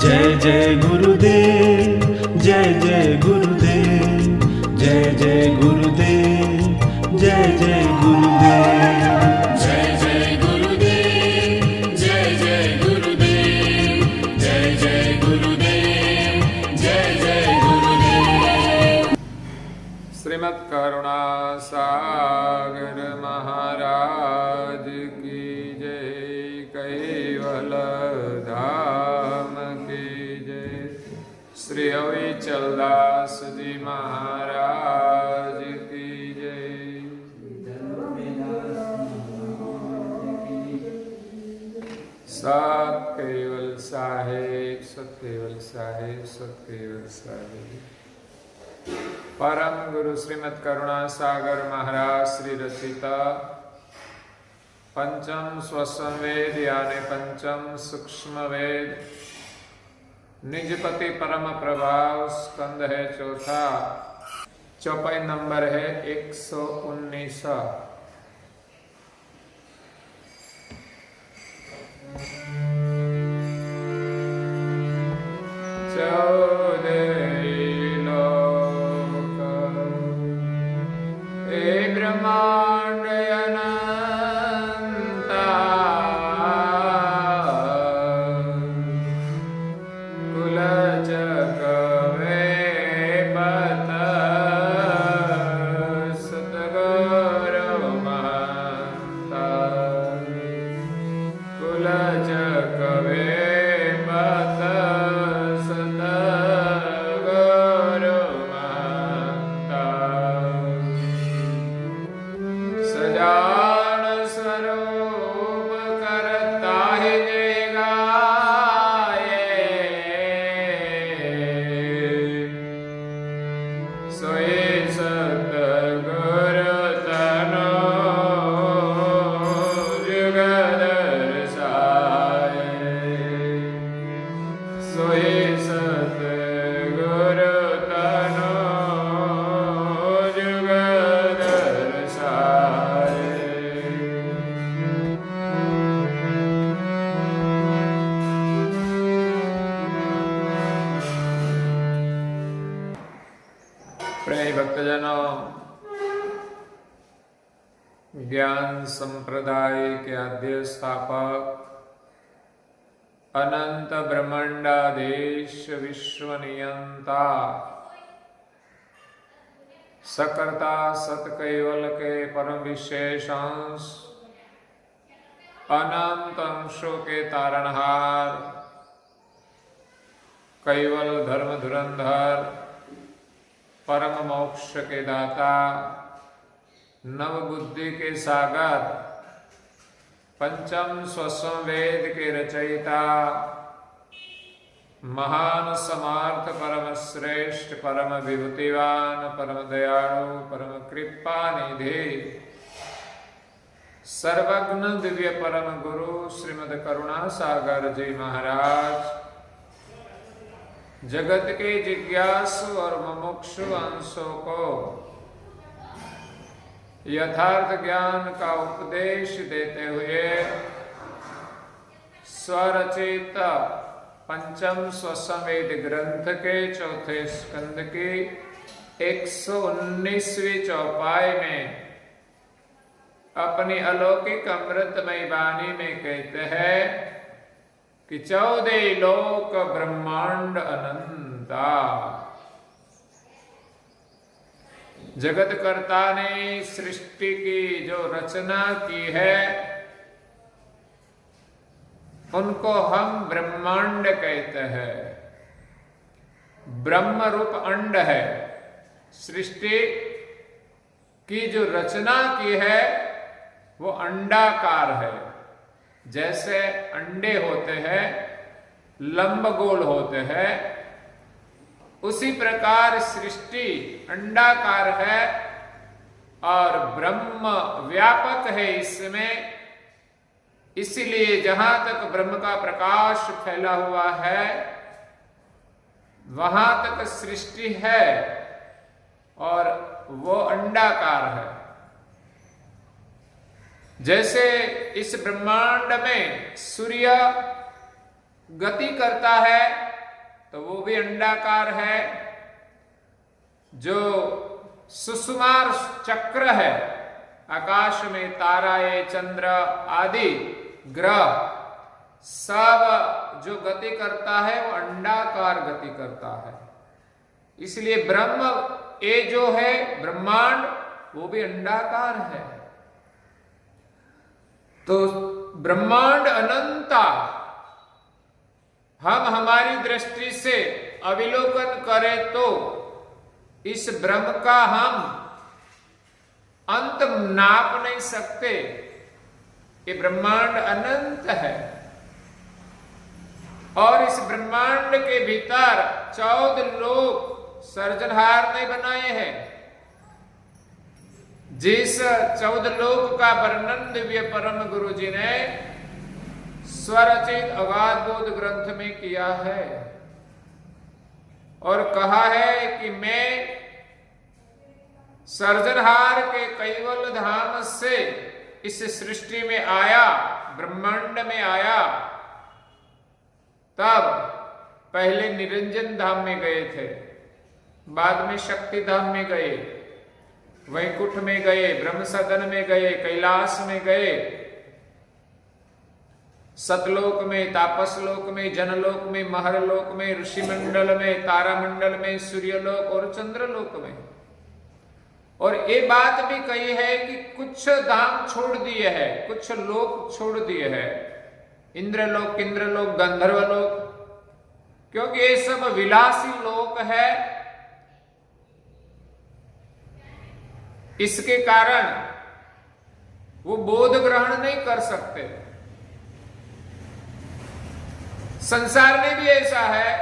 जय जय गुरुदेव, जय जय गुरुदेव, जय जय गुरुदेव, जय जय गुरुदेव। जय जय गुरुदेव, जय जय गुरुदेव, जय जय गुरुदेव, जय जय गुरुदेव। श्रीमद् करुणा सागर महाराज की जय, कैवल धाम की जय, श्री अविचल दास जी महाराज की जय। सत केवल साहेब, सत केवल साहेब, सत केवल साहेब। परम गुरु श्रीमद् करुणा सागर महाराज श्री रचिता पंचम स्वसंवेद यानी पंचम सूक्ष्म वेद, निजपति परम प्रभाव स्कंद है चौथा, चौपाई नंबर है 119। ब्रह्मांड अनंता कुलचक वेपत सतगुरु महंता, कुलचक वेपत सतगुरु महंता, सजान स्वरूप करता ही जय गाये, सोई सतगुरु तनो जुग दर्शाए, सोई सतगुरु तनो जुग दर्शाए। प्रिय भक्तजनों, ज्ञान संप्रदाय के आद्य स्थापक अनंत ब्रह्मांडाधीश विश्व नियंता सकर्ता सत कैवल के परम विशेष अंश, अनंत अंशों के तारणहार, कैवल धर्म धुरंधर, परम मोक्ष के दाता, नव बुद्धि के सागर, पंचम स्वसंवेद के रचयिता, महान समार्थ परम श्रेष्ठ परम विभूतिवान परम दयालु परम कृपा निधि सर्वज्ञ दिव्य परम गुरु श्रीमद् करुणा सागर जी महाराज, जगत के जिज्ञासु और मुमुक्षु अंशों को यथार्थ ज्ञान का उपदेश देते हुए स्वरचित पंचम स्वसंवेद ग्रंथ के चौथे स्कंद की 119वीं चौपाई में अपनी अलौकिक अमृतमय वाणी में कहते हैं कि 14 लोक ब्रह्मांड अनंता। जगत कर्ता ने सृष्टि की जो रचना की है उनको हम ब्रह्मांड कहते हैं। ब्रह्म रूप अंड है। सृष्टि की जो रचना की है वो अंडाकार है। जैसे अंडे होते हैं लंबगोल होते हैं, उसी प्रकार सृष्टि अंडाकार है और ब्रह्म व्यापक है इसमें। इसलिए जहां तक ब्रह्म का प्रकाश फैला हुआ है वहां तक सृष्टि है और वो अंडाकार है। जैसे इस ब्रह्मांड में सूर्य गति करता है तो वो भी अंडाकार है। जो सुषुमार चक्र है, आकाश में ताराएं, चंद्र आदि ग्रह सब जो गति करता है वो अंडाकार गति करता है। इसलिए ब्रह्म ये जो है ब्रह्मांड वो भी अंडाकार है। तो ब्रह्मांड अनंता हम हमारी दृष्टि से अविलोकन करें तो इस ब्रह्म का हम अंत नाप नहीं सकते। ये ब्रह्मांड अनंत है और इस ब्रह्मांड के भीतर 14 लोक सर्जनहार ने बनाए हैं। जिस 14 लोक का वर्णन दिव्य परम गुरु जी ने स्वरचित अगाध बोध ग्रंथ में किया है और कहा है कि मैं सर्जनहार के कैवल धाम से इस सृष्टि में आया, ब्रह्मांड में आया। तब पहले निरंजन धाम में गए थे, बाद में शक्ति धाम में गए, वैकुंठ में गए, ब्रह्म सदन में गए, कैलाश में गए, सतलोक में, तापसलोक में, जनलोक में, महरलोक में, ऋषि मंडल में, तारामंडल में, सूर्यलोक और चंद्रलोक में। और ये बात भी कही है कि कुछ धाम छोड़ दिए हैं, कुछ लोक छोड़ दिए हैं, इंद्रलोक, इंद्रलोक, गंधर्वलोक, क्योंकि ये सब विलासी लोक है। इसके कारण वो बोध ग्रहण नहीं कर सकते। संसार में भी ऐसा है,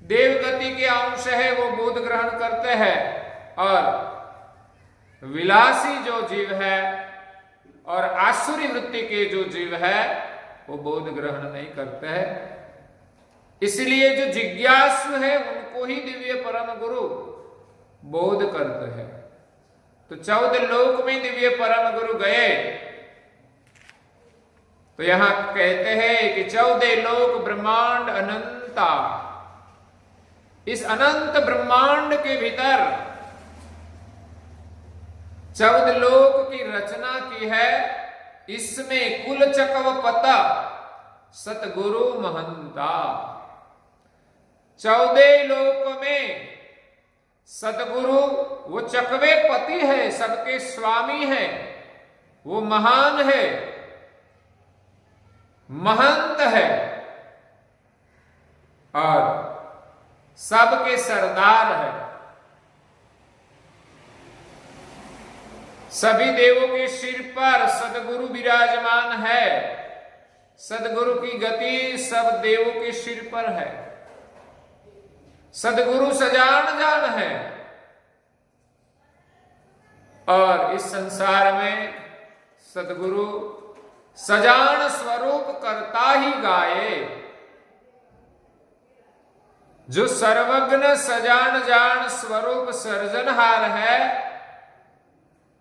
देवगति के अंश है वो बोध ग्रहण करते हैं और विलासी जो जीव है और आसुरी वृत्ति के जो जीव है वो बोध ग्रहण नहीं करते हैं। इसलिए जो जिज्ञासु है उनको ही दिव्य परम गुरु बोध करते हैं। तो 14 लोक में दिव्य परम गुरु गए तो यहां कहते हैं कि 14 लोक ब्रह्मांड अनंता। इस अनंत ब्रह्मांड के भीतर 14 लोक की रचना की है। इसमें कुल चकव पता सतगुरु महंता। 14 लोक में सतगुरु वो चकवे पति है, सबके स्वामी है, वो महान है, महंत है और सबके सरदार है। सभी देवों के सिर पर सदगुरु विराजमान है। सदगुरु की गति सब देवों के सिर पर है। सदगुरु सजान जान है और इस संसार में सदगुरु सजान स्वरूप करता ही गाए। जो सर्वज्ञ सजान जान स्वरूप सर्जनहार है,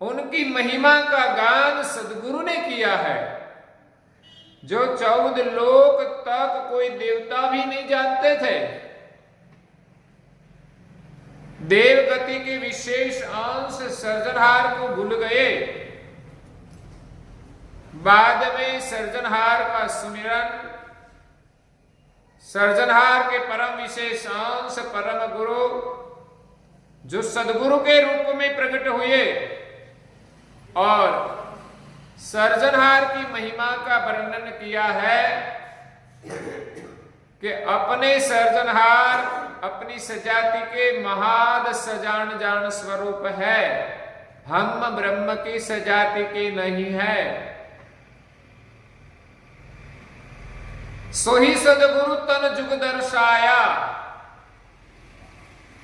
उनकी महिमा का गान सदगुरु ने किया है। जो 14 लोक तक कोई देवता भी नहीं जानते थे। देवगति के विशेष अंश सर्जनहार को भूल गए। बाद में सर्जनहार का सुमिरन, सर्जनहार के परम विशेष अंश परम गुरु जो सदगुरु के रूप में प्रकट हुए और सर्जनहार की महिमा का वर्णन किया है कि अपने सर्जनहार अपनी सजाति के महाद सजान जान स्वरूप है। हम ब्रह्म की सजाति के नहीं है। सोही सदगुरु तन जुग दर्शाया।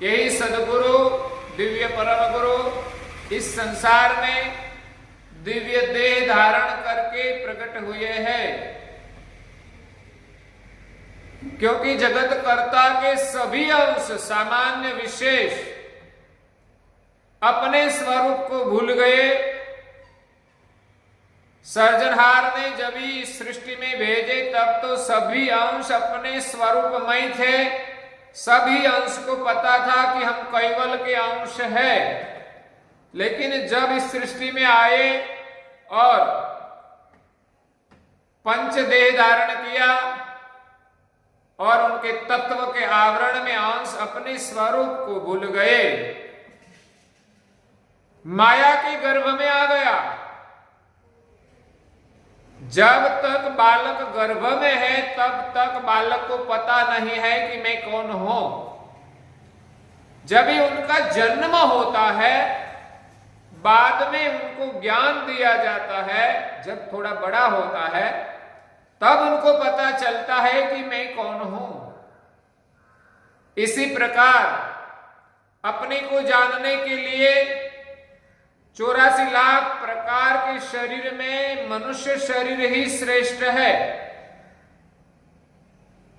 यही सदगुरु दिव्य परम गुरु इस संसार में दिव्य देह धारण करके प्रकट हुए हैं। क्योंकि जगत कर्ता के सभी अंश सामान्य विशेष अपने स्वरूप को भूल गए। सर्जनहार ने जब इस सृष्टि में भेजे तब तो सभी अंश अपने स्वरूपमय थे, सभी अंश को पता था कि हम कैवल के अंश है। लेकिन जब इस सृष्टि में आए और पंचदेह धारण किया और उनके तत्व के आवरण में अंश अपने स्वरूप को भूल गए, माया के गर्भ में आ गया। जब तक बालक गर्भ में है तब तक बालक को पता नहीं है कि मैं कौन हूं। जब ही उनका जन्म होता है बाद में उनको ज्ञान दिया जाता है, जब थोड़ा बड़ा होता है तब उनको पता चलता है कि मैं कौन हूं। इसी प्रकार अपने को जानने के लिए 84 लाख प्रकार के शरीर में मनुष्य शरीर ही श्रेष्ठ है।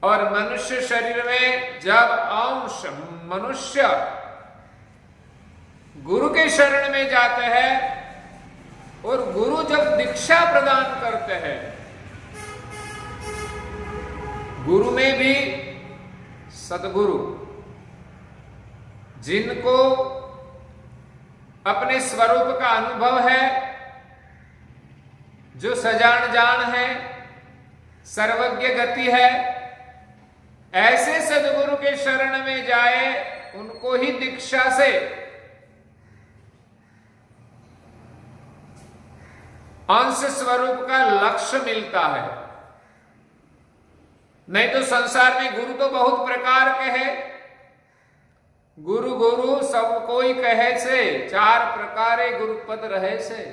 और मनुष्य शरीर में जब अंश मनुष्य गुरु के शरण में जाते हैं और गुरु जब दीक्षा प्रदान करते हैं, गुरु में भी सद्गुरु जिनको अपने स्वरूप का अनुभव है, जो सजान जान है, सर्वज्ञ गति है, ऐसे सद्गुरु के शरण में जाए, उनको ही दीक्षा से अंश स्वरूप का लक्ष्य मिलता है। नहीं तो संसार में गुरु तो बहुत प्रकार के हैं। गुरु गुरु सब कोई कहे से, 4 प्रकारे गुरुपद रहे से।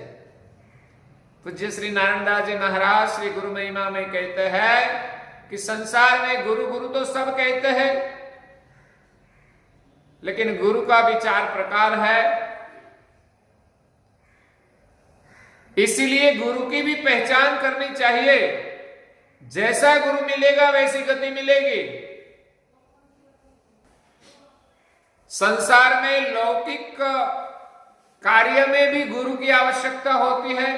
पूज्य श्री नारायण दास जी महाराज श्री गुरु महिमा में कहते हैं कि संसार में गुरु गुरु तो सब कहते हैं, लेकिन गुरु का भी 4 प्रकार है। इसीलिए गुरु की भी पहचान करनी चाहिए। जैसा गुरु मिलेगा वैसी गति मिलेगी। संसार में लौकिक कार्य में भी गुरु की आवश्यकता होती है।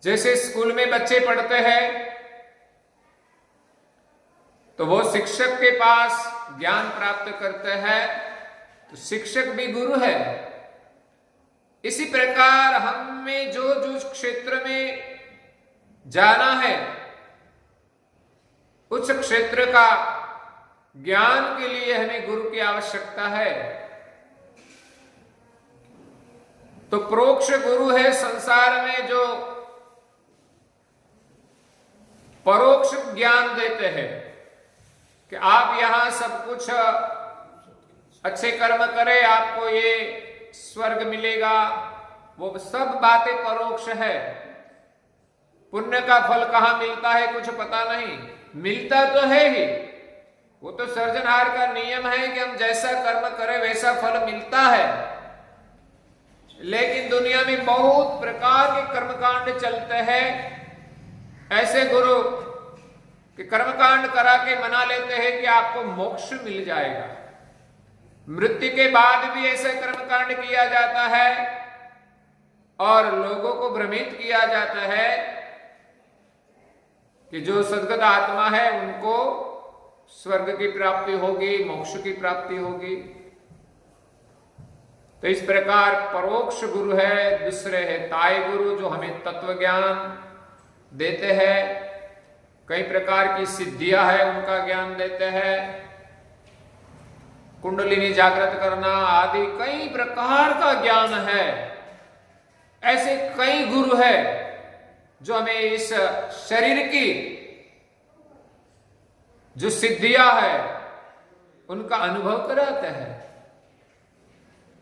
जैसे स्कूल में बच्चे पढ़ते हैं तो वो शिक्षक के पास ज्ञान प्राप्त करते हैं, तो शिक्षक भी गुरु है। इसी प्रकार हमें जो जो क्षेत्र में जाना है, उस क्षेत्र का ज्ञान के लिए हमें गुरु की आवश्यकता है। तो परोक्ष गुरु है संसार में जो परोक्ष ज्ञान देते हैं कि आप यहां सब कुछ अच्छे कर्म करें, आपको ये स्वर्ग मिलेगा। वो सब बातें परोक्ष है। पुण्य का फल कहां मिलता है कुछ पता नहीं, मिलता तो है ही। वो तो सर्जनहार का नियम है कि हम जैसा कर्म करें वैसा फल मिलता है। लेकिन दुनिया में बहुत प्रकार के कर्मकांड चलते हैं। ऐसे गुरु कि कर्मकांड करा के मना लेते हैं कि आपको मोक्ष मिल जाएगा। मृत्यु के बाद भी ऐसे कर्मकांड किया जाता है और लोगों को भ्रमित किया जाता है कि जो सद्गत आत्मा है उनको स्वर्ग की प्राप्ति होगी, मोक्ष की प्राप्ति होगी। तो इस प्रकार परोक्ष गुरु है। दूसरे है ताय गुरु, जो हमें तत्व ज्ञान देते हैं, कई प्रकार की सिद्धियां है उनका ज्ञान देते हैं, कुंडलिनी जागृत करना आदि कई प्रकार का ज्ञान है। ऐसे कई गुरु है जो हमें इस शरीर की जो सिद्धियां है उनका अनुभव कराते हैं।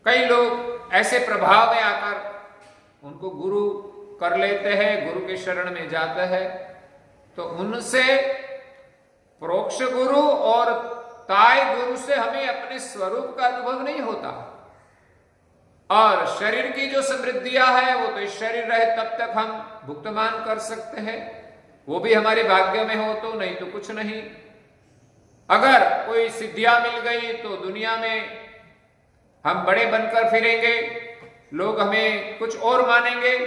कई लोग ऐसे प्रभाव में आकर उनको गुरु कर लेते हैं, गुरु के शरण में जाते हैं, तो उनसे परोक्ष गुरु और ताय गुरु से हमें अपने स्वरूप का अनुभव नहीं होता। और शरीर की जो समृद्धियां है वो तो इस शरीर रहे तब तक हम भुक्तमान कर सकते हैं, वो भी हमारे भाग्य में हो तो, नहीं तो कुछ नहीं। अगर कोई सिद्धियां मिल गई तो दुनिया में हम बड़े बनकर फिरेंगे, लोग हमें कुछ और मानेंगे,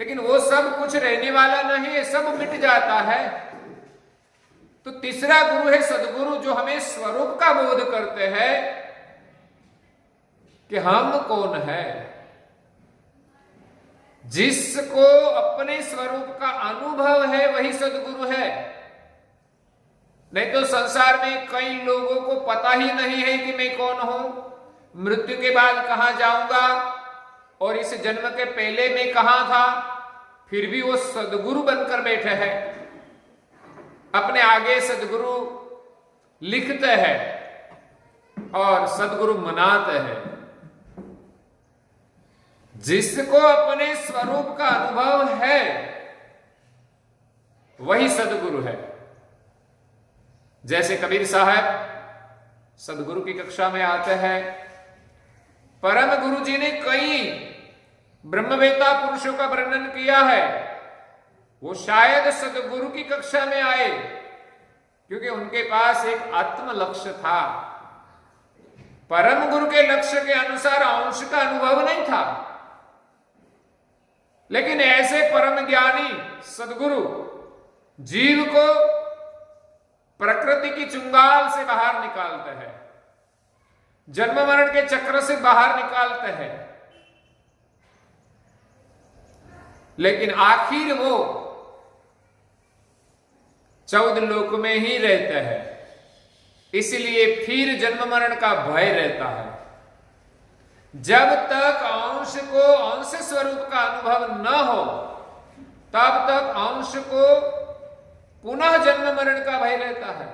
लेकिन वो सब कुछ रहने वाला नहीं है, सब मिट जाता है। तो तीसरा गुरु है सदगुरु, जो हमें स्वरूप का बोध करते हैं कि हम कौन है। जिसको अपने स्वरूप का अनुभव है वही सदगुरु है। नहीं तो संसार में कई लोगों को पता ही नहीं है कि मैं कौन हूं, मृत्यु के बाद कहां जाऊंगा और इस जन्म के पहले मैं कहां था, फिर भी वो सदगुरु बनकर बैठे हैं। अपने आगे सदगुरु लिखते हैं और सदगुरु मनाते हैं। जिसको अपने स्वरूप का अनुभव है वही सदगुरु है। जैसे कबीर साहब सदगुरु की कक्षा में आते हैं, परम गुरु जी ने कई ब्रह्मवेत्ता पुरुषों का वर्णन किया है। वो शायद सदगुरु की कक्षा में आए क्योंकि उनके पास एक आत्म लक्ष्य था। परम गुरु के लक्ष्य के अनुसार अंश का अनुभव नहीं था। लेकिन ऐसे परम ज्ञानी सदगुरु जीव को प्रकृति की चुंगाल से बाहर निकालते हैं, जन्म मरण के चक्र से बाहर निकालते हैं, लेकिन आखिर वो 14 लोक में ही रहते हैं। इसलिए फिर जन्म मरण का भय रहता है। जब तक अंश को अंश स्वरूप का अनुभव न हो तब तक अंश को पुनः जन्म मरण का भय रहता है।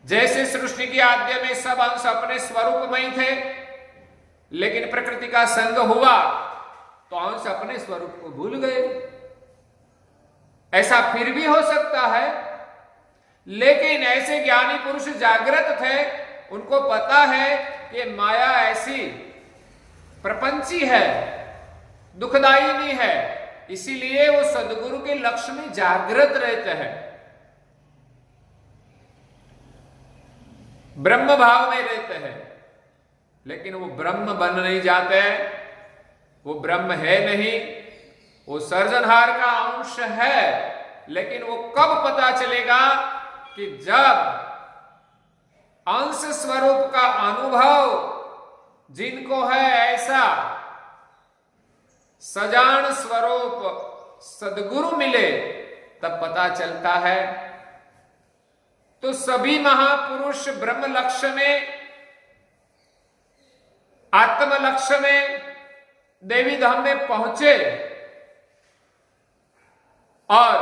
जैसे सृष्टि की आद्य में सब अंश अपने स्वरूप में ही थे, लेकिन प्रकृति का संग हुआ तो अंश अपने स्वरूप को भूल गए। ऐसा फिर भी हो सकता है, लेकिन ऐसे ज्ञानी पुरुष जागृत थे, उनको पता है कि माया ऐसी प्रपंची है, दुखदायिनी है, इसीलिए वो सदगुरु के लक्ष्य में जागृत रहते हैं, ब्रह्म भाव में रहते हैं। लेकिन वो ब्रह्म बन नहीं जाते, वो ब्रह्म है नहीं, वो सर्जनहार का अंश है। लेकिन वो कब पता चलेगा कि जब अंश स्वरूप का अनुभव जिनको है ऐसा सजान स्वरूप सदगुरु मिले, तब पता चलता है। तो सभी महापुरुष ब्रह्म लक्ष्य में, आत्म लक्ष्य में, देवी धाम में पहुंचे और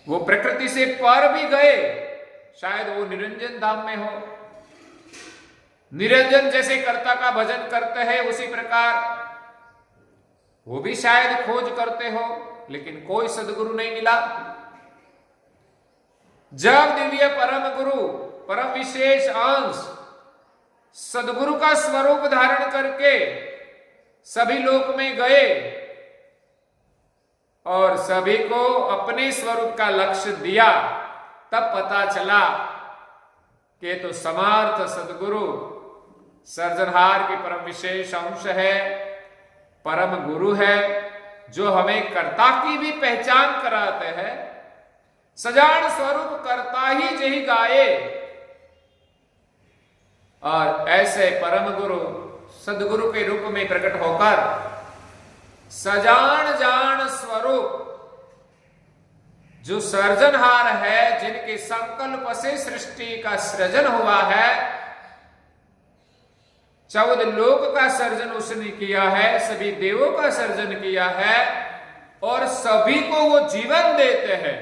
वो प्रकृति से पर भी गए। शायद वो निरंजन धाम में हो। निरंजन जैसे कर्ता का भजन करते हैं, उसी प्रकार वो भी शायद खोज करते हो, लेकिन कोई सदगुरु नहीं मिला। जब दिव्य परम गुरु, परम विशेष अंश सदगुरु का स्वरूप धारण करके सभी लोक में गए और सभी को अपने स्वरूप का लक्ष्य दिया, तब पता चला कि तो समर्थ सदगुरु सर्जनहार के परम विशेष अंश है, परम गुरु है, जो हमें कर्ता की भी पहचान कराते हैं। सजान स्वरूप करता ही जही गाये। और ऐसे परम गुरु सदगुरु के रूप में प्रकट होकर सजान जान स्वरूप जो सर्जनहार है, जिनके संकल्प से सृष्टि का सृजन हुआ है, 14 लोक का सर्जन उसने किया है, सभी देवों का सर्जन किया है और सभी को वो जीवन देते हैं।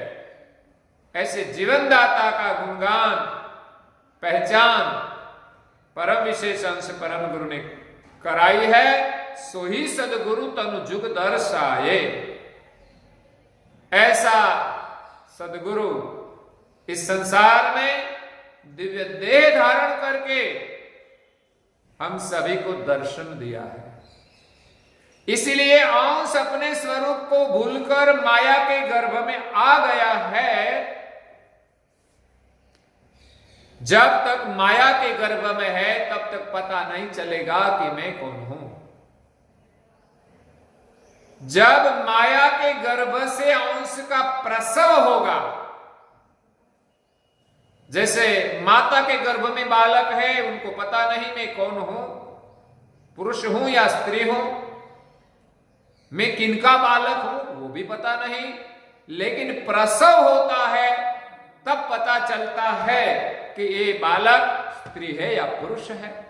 ऐसे जीवन दाता का गुणगान पहचान परम विशेष अंश परम गुरु ने कराई है। सो ही सदगुरु तनु जुग दर्शाए। ऐसा सदगुरु इस संसार में दिव्य देह धारण करके हम सभी को दर्शन दिया है। इसीलिए अंश अपने स्वरूप को भूलकर माया के गर्भ में आ गया है। जब तक माया के गर्भ में है, तब तक पता नहीं चलेगा कि मैं कौन हूं। जब माया के गर्भ से अंश का प्रसव होगा, जैसे माता के गर्भ में बालक है, उनको पता नहीं मैं कौन हूं, पुरुष हूं या स्त्री हूं, मैं किनका बालक हूं वो भी पता नहीं, लेकिन प्रसव होता है तब पता चलता है कि ये बालक स्त्री है या पुरुष है।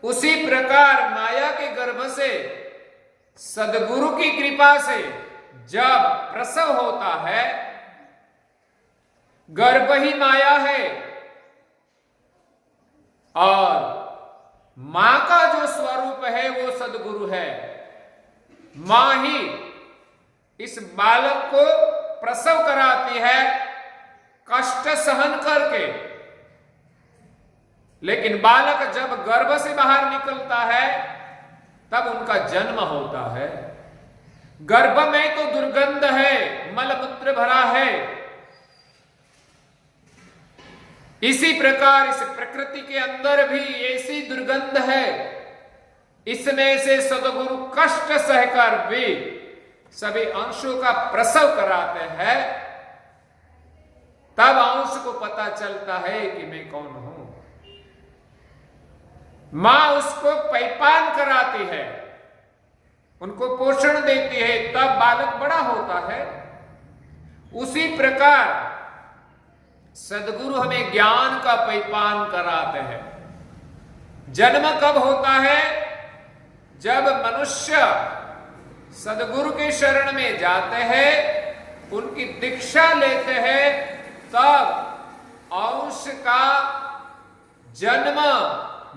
उसी प्रकार माया के गर्भ से सद्गुरु की कृपा से जब प्रसव होता है, गर्भ ही माया है और मां का जो स्वरूप है वो सद्गुरु है। मां ही इस बालक को प्रसव कराती है कष्ट सहन करके, लेकिन बालक जब गर्भ से बाहर निकलता है तब उनका जन्म होता है। गर्भ में तो दुर्गंध है, मलमूत्र भरा है। इसी प्रकार इस प्रकृति के अंदर भी ऐसी दुर्गंध है। इसमें से सद्गुरु कष्ट सहकर भी सभी अंशों का प्रसव कराते हैं, तब अंश को पता चलता है कि मैं कौन हूं। मां उसको पैपान कराती है, उनको पोषण देती है, तब बालक बड़ा होता है। उसी प्रकार सद्गुरु हमें ज्ञान का पैपान कराते हैं। जन्म कब होता है? जब मनुष्य सद्गुरु के शरण में जाते हैं, उनकी दीक्षा लेते हैं, तब अंश का जन्म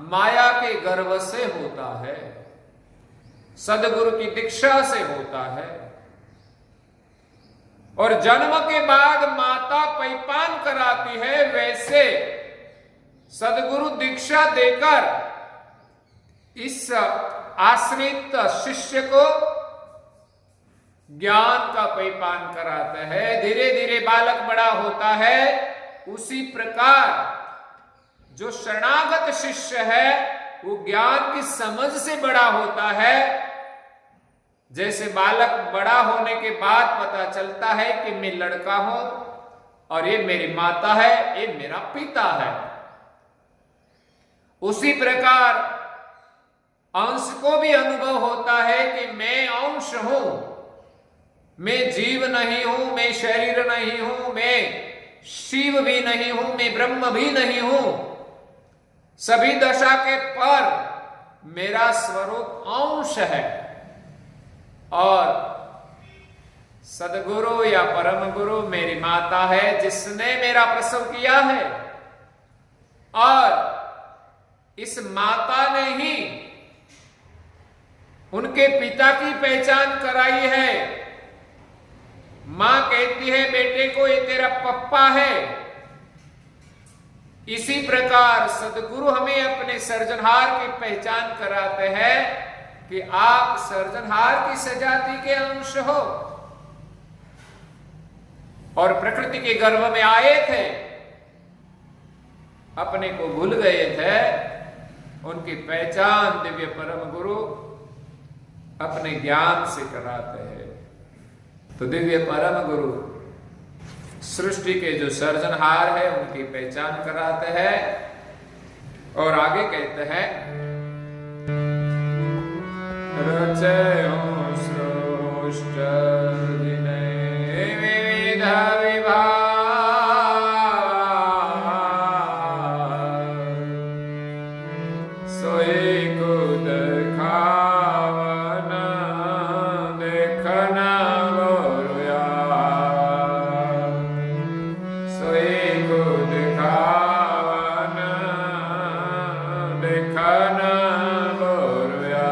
माया के गर्भ से होता है, सद्गुरु की दीक्षा से होता है। और जन्म के बाद माता पैपान कराती है, वैसे सद्गुरु दीक्षा देकर इस आश्रित शिष्य को ज्ञान का पैपान कराते हैं। धीरे धीरे बालक बड़ा होता है। उसी प्रकार जो शरणागत शिष्य है वो ज्ञान की समझ से बड़ा होता है। जैसे बालक बड़ा होने के बाद पता चलता है कि मैं लड़का हूं और ये मेरी माता है, ये मेरा पिता है। उसी प्रकार अंश को भी अनुभव होता है कि मैं अंश हूं, मैं जीव नहीं हूं, मैं शरीर नहीं हूं, मैं शिव भी नहीं हूं, मैं ब्रह्म भी नहीं हूं। सभी दशा के पर मेरा स्वरूप अंश है। और सद्गुरु या परम गुरु मेरी माता है, जिसने मेरा प्रसव किया है, और इस माता ने ही उनके पिता की पहचान कराई है। मां कहती है बेटे को, ये तेरा पप्पा है। इसी प्रकार सद्गुरु हमें अपने सर्जनहार की पहचान कराते हैं कि आप सर्जनहार की सजाति के अंश हो और प्रकृति के गर्भ में आए थे, अपने को भूल गए थे। उनकी पहचान दिव्य परम गुरु अपने ज्ञान से कराते हैं। तो दिव्य परम गुरु सृष्टि के जो सर्जनहार है उनकी पहचान कराते हैं। और आगे कहते हैं, रचयो सृष्ट विनय विविध विभाग, सोई को देखावन देखना गोरुया, सोई को देखावन देखना गोरुया।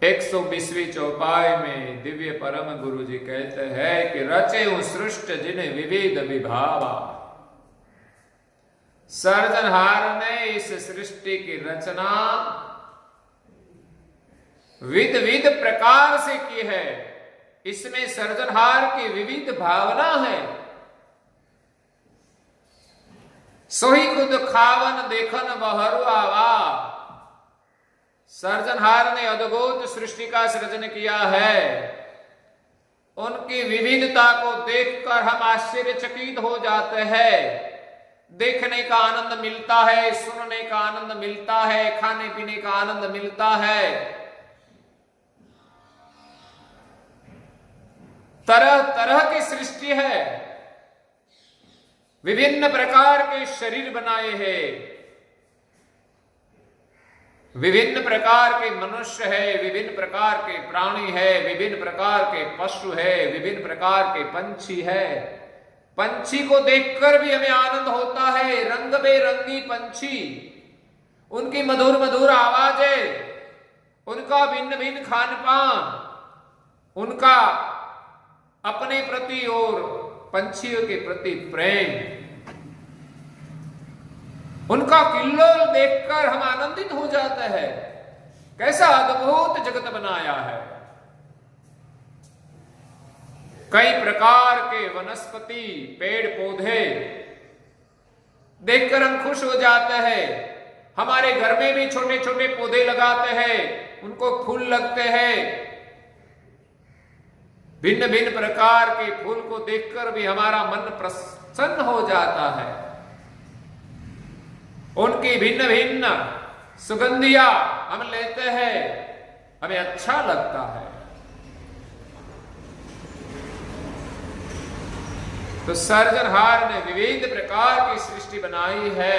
120वीं चौपाई में दिव्य परम गुरु जी कहते हैं कि रचे सृष्ट जिन्हें विविध विभावा। सर्जनहार ने इस सृष्टि की रचना विध विध प्रकार से की है। इसमें सर्जनहार की विविध भावना है। सोही खुद खावन देखन बहरू आवा। सर्जनहार ने अद्भुत सृष्टि का सृजन किया है। उनकी विविधता को देखकर हम आश्चर्यचकित हो जाते हैं। देखने का आनंद मिलता है, सुनने का आनंद मिलता है, खाने पीने का आनंद मिलता है। तरह तरह की सृष्टि है। विभिन्न प्रकार के शरीर बनाए हैं, विभिन्न प्रकार के मनुष्य है, विभिन्न प्रकार के प्राणी है, विभिन्न प्रकार के पशु है, विभिन्न प्रकार के पंछी है। पंछी को देखकर भी हमें आनंद होता है। रंग बेरंगी पंछी, उनकी मधुर मधुर आवाजें, उनका भिन्न भिन्न खान पान, उनका अपने प्रति और पंछियों के प्रति प्रेम, उनका किल्लोल देखकर हम आनंदित हो जाते हैं। कैसा अद्भुत जगत बनाया है। कई प्रकार के वनस्पति, पेड़ पौधे देखकर हम खुश हो जाते हैं। हमारे घर में भी छोटे छोटे पौधे लगाते हैं, उनको फूल लगते हैं। भिन्न भिन्न प्रकार के फूल को देखकर भी हमारा मन प्रसन्न हो जाता है। उनकी भिन्न भिन्न सुगंधियां हम लेते हैं, हमें अच्छा लगता है। तो सर्जनहार ने विविध प्रकार की सृष्टि बनाई है,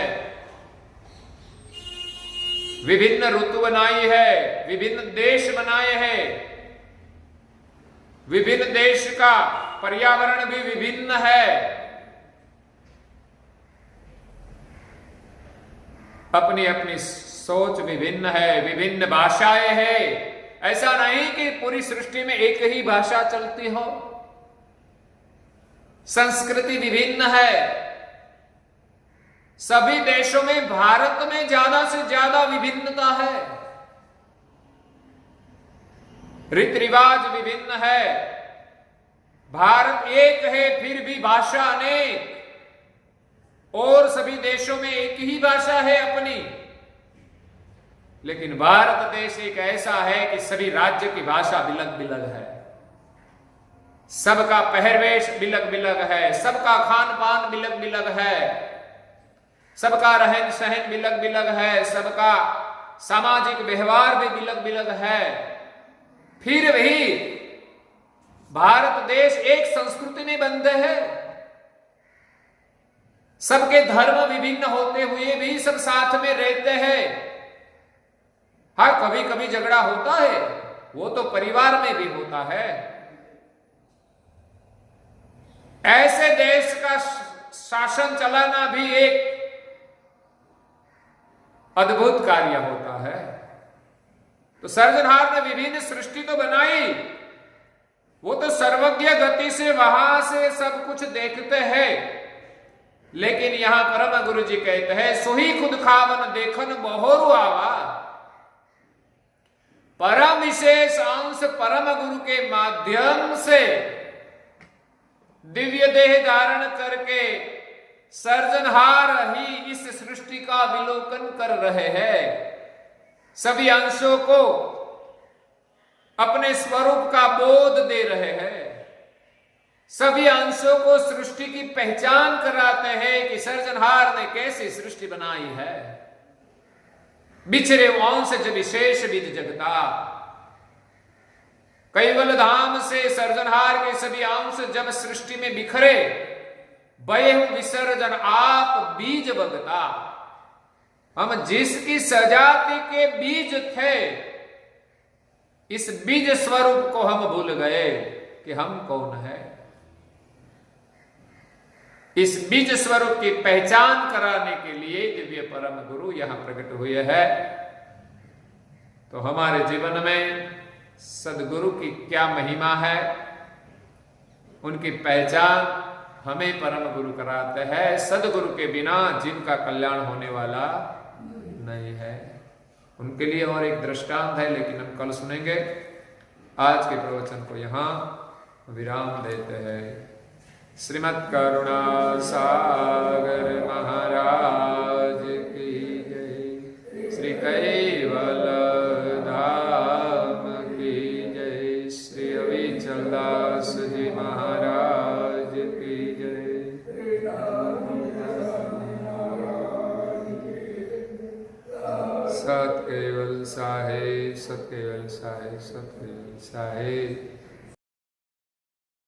विभिन्न ऋतु बनाई है, विभिन्न देश बनाए हैं। विभिन्न देश का पर्यावरण भी विभिन्न है। अपनी अपनी सोच विभिन्न है, विभिन्न भाषाएं हैं। ऐसा नहीं कि पूरी सृष्टि में एक ही भाषा चलती हो। संस्कृति विभिन्न है। सभी देशों में, भारत में ज्यादा से ज्यादा विभिन्नता है। रीति रिवाज विभिन्न है। भारत एक है, फिर भी भाषा अनेक। और सभी देशों में एक ही भाषा है अपनी। लेकिन भारत देश एक ऐसा है कि सभी राज्य की भाषा बिलग बिलग है। सबका पहरवेश बिलग बिलग है, सबका खान पान बिलग बिलग है, सबका रहन सहन बिलग बिलग है, सबका सामाजिक व्यवहार भी बिलग बिलग है। फिर भी भारत देश एक संस्कृति में बंधे है। सबके धर्म विभिन्न होते हुए भी सब साथ में रहते हैं। हाँ, कभी कभी झगड़ा होता है, वो तो परिवार में भी होता है। ऐसे देश का शासन चलाना भी एक अद्भुत कार्य होता है। तो सर्जनहार ने विभिन्न सृष्टि तो बनाई, वो तो सर्वज्ञ गति से वहां से सब कुछ देखते हैं। लेकिन यहां परम गुरु जी कहते हैं, सोही खुद खावन देखन बहोरु आवा। परम विशेष अंश परम गुरु के माध्यम से दिव्य देह धारण करके सर्जनहार ही इस सृष्टि का विलोकन कर रहे हैं। सभी अंशों को अपने स्वरूप का बोध दे रहे हैं। सभी अंशों को सृष्टि की पहचान कराते हैं कि सर्जनहार ने कैसी सृष्टि बनाई है। बिछरे अंश विशेष विद जगता। कैवल धाम से सर्जनहार के सभी अंश जब सृष्टि में बिखरे, बयहु विसर्जन आप बीज बगता। हम जिसकी सजाति के बीज थे, इस बीज स्वरूप को हम भूल गए कि हम कौन है। इस बीज स्वरूप की पहचान कराने के लिए दिव्य परम गुरु यहां प्रकट हुए हैं। तो हमारे जीवन में सदगुरु की क्या महिमा है, उनकी पहचान हमें परम गुरु कराते हैं। सदगुरु के बिना जिनका कल्याण होने वाला नहीं है। उनके लिए और एक दृष्टांत है, लेकिन हम कल सुनेंगे। आज के प्रवचन को यहाँ विराम देते हैं। श्रीमद् करुणा सागर महाराज की जय। श्री कैवल धाम की जय। श्री अविचल दास जी महाराज की जय। सत केवल साहेब, सत केवल साहेब, सत केवल साहेब।